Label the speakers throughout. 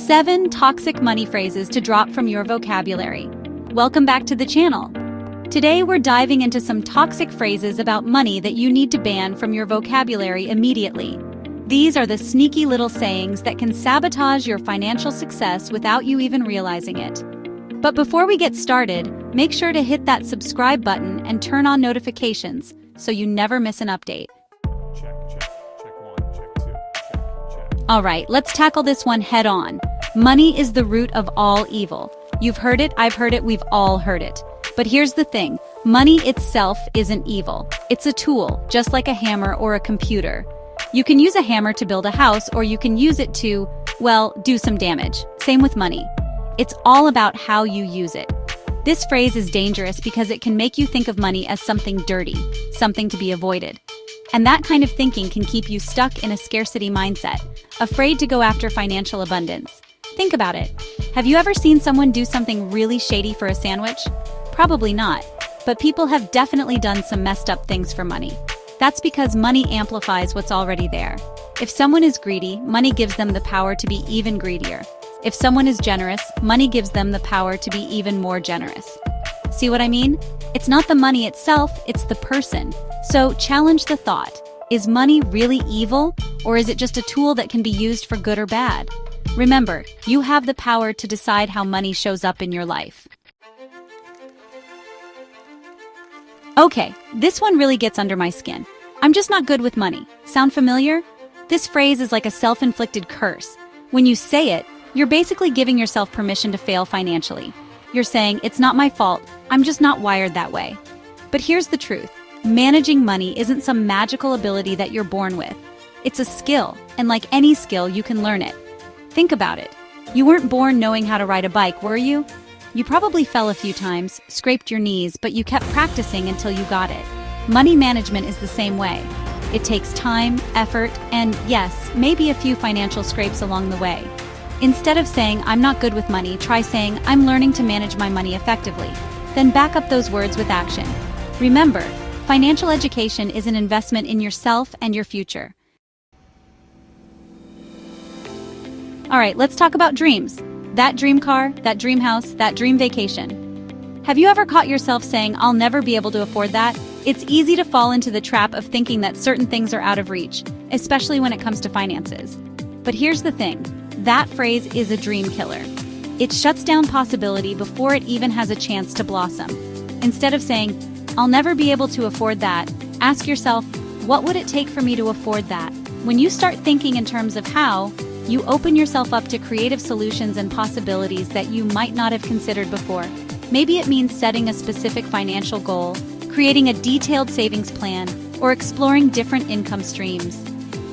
Speaker 1: 7 toxic money phrases to drop from your vocabulary. Welcome back to the channel. Today we're diving into some toxic phrases about money that you need to ban from your vocabulary immediately. These are the sneaky little sayings that can sabotage your financial success without you even realizing it. But before we get started, make sure to hit that subscribe button and turn on notifications so you never miss an update.
Speaker 2: Check one, check two, check.
Speaker 1: All right, let's tackle this one head on. Money is the root of all evil. You've heard it, I've heard it, we've all heard it. But here's the thing, money itself isn't evil. It's a tool, just like a hammer or a computer. You can use a hammer to build a house, or you can use it to, well, do some damage. Same with money. It's all about how you use it. This phrase is dangerous because it can make you think of money as something dirty, something to be avoided. And that kind of thinking can keep you stuck in a scarcity mindset, afraid to go after financial abundance. Think about it. Have you ever seen someone do something really shady for a sandwich? Probably not, but people have definitely done some messed up things for money. That's because money amplifies what's already there. If someone is greedy, money gives them the power to be even greedier. If someone is generous, money gives them the power to be even more generous. See what I mean? It's not the money itself, it's the person. So challenge the thought. Is money really evil, or is it just a tool that can be used for good or bad? Remember, you have the power to decide how money shows up in your life. Okay, this one really gets under my skin. I'm just not good with money. Sound familiar? This phrase is like a self-inflicted curse. When you say it, you're basically giving yourself permission to fail financially. You're saying, it's not my fault, I'm just not wired that way. But here's the truth. Managing money isn't some magical ability that you're born with. It's a skill, and like any skill, you can learn it. Think about it. You weren't born knowing how to ride a bike, were you? You probably fell a few times, scraped your knees, but you kept practicing until you got it. Money management is the same way. It takes time, effort, and yes, maybe a few financial scrapes along the way. Instead of saying, I'm not good with money, try saying, I'm learning to manage my money effectively. Then back up those words with action. Remember, financial education is an investment in yourself and your future. All right, let's talk about dreams. That dream car, that dream house, that dream vacation. Have you ever caught yourself saying, I'll never be able to afford that? It's easy to fall into the trap of thinking that certain things are out of reach, especially when it comes to finances. But here's the thing, that phrase is a dream killer. It shuts down possibility before it even has a chance to blossom. Instead of saying, I'll never be able to afford that, ask yourself, what would it take for me to afford that? When you start thinking in terms of how, you open yourself up to creative solutions and possibilities that you might not have considered before. Maybe it means setting a specific financial goal, creating a detailed savings plan, or exploring different income streams.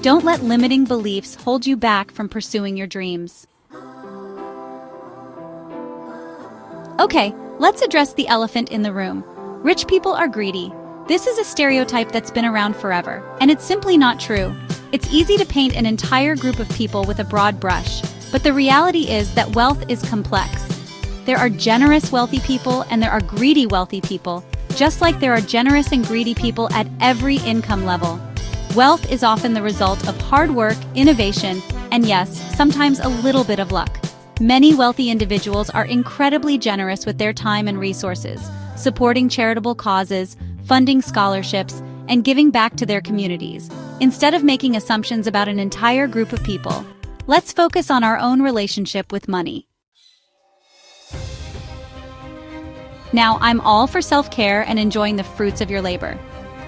Speaker 1: Don't let limiting beliefs hold you back from pursuing your dreams. Okay, let's address the elephant in the room. Rich people are greedy. This is a stereotype that's been around forever, and it's simply not true. It's easy to paint an entire group of people with a broad brush, but the reality is that wealth is complex. There are generous wealthy people and there are greedy wealthy people, just like there are generous and greedy people at every income level. Wealth is often the result of hard work, innovation, and yes, sometimes a little bit of luck. Many wealthy individuals are incredibly generous with their time and resources, supporting charitable causes, funding scholarships, and giving back to their communities. Instead of making assumptions about an entire group of people, let's focus on our own relationship with money. Now, I'm all for self-care and enjoying the fruits of your labor.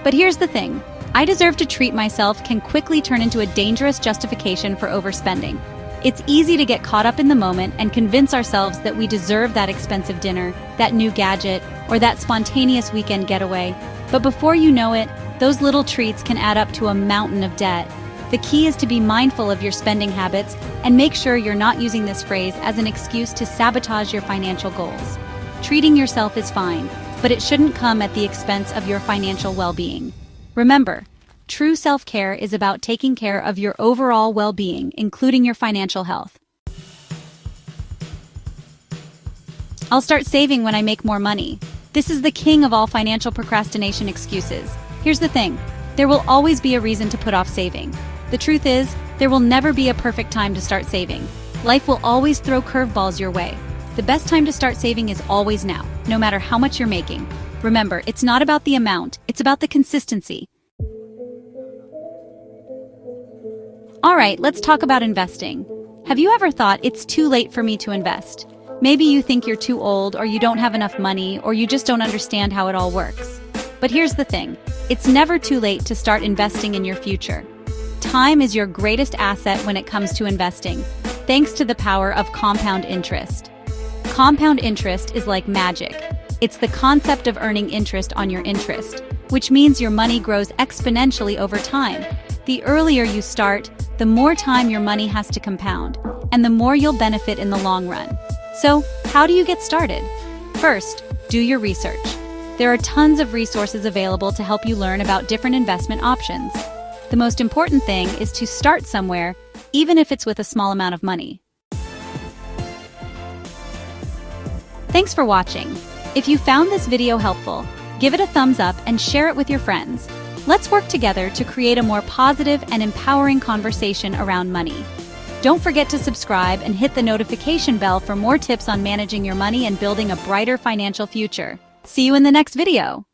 Speaker 1: But here's the thing, I deserve to treat myself can quickly turn into a dangerous justification for overspending. It's easy to get caught up in the moment and convince ourselves that we deserve that expensive dinner, that new gadget, or that spontaneous weekend getaway. But before you know it, those little treats can add up to a mountain of debt. The key is to be mindful of your spending habits and make sure you're not using this phrase as an excuse to sabotage your financial goals. Treating yourself is fine, but it shouldn't come at the expense of your financial well-being. Remember, true self-care is about taking care of your overall well-being, including your financial health. I'll start saving when I make more money. This is the king of all financial procrastination excuses. Here's the thing, there will always be a reason to put off saving. The truth is, there will never be a perfect time to start saving. Life will always throw curveballs your way. The best time to start saving is always now, no matter how much you're making. Remember, it's not about the amount, it's about the consistency. All right, let's talk about investing. Have you ever thought it's too late for me to invest? Maybe you think you're too old, or you don't have enough money, or you just don't understand how it all works. But here's the thing, it's never too late to start investing in your future. Time is your greatest asset when it comes to investing, thanks to the power of compound interest. Compound interest is like magic. It's the concept of earning interest on your interest, which means your money grows exponentially over time. The earlier you start, the more time your money has to compound, and the more you'll benefit in the long run. So, how do you get started? First, do your research. There are tons of resources available to help you learn about different investment options. The most important thing is to start somewhere, even if it's with a small amount of money. Thanks for watching. If you found this video helpful, give it a thumbs up and share it with your friends. Let's work together to create a more positive and empowering conversation around money. Don't forget to subscribe and hit the notification bell for more tips on managing your money and building a brighter financial future. See you in the next video.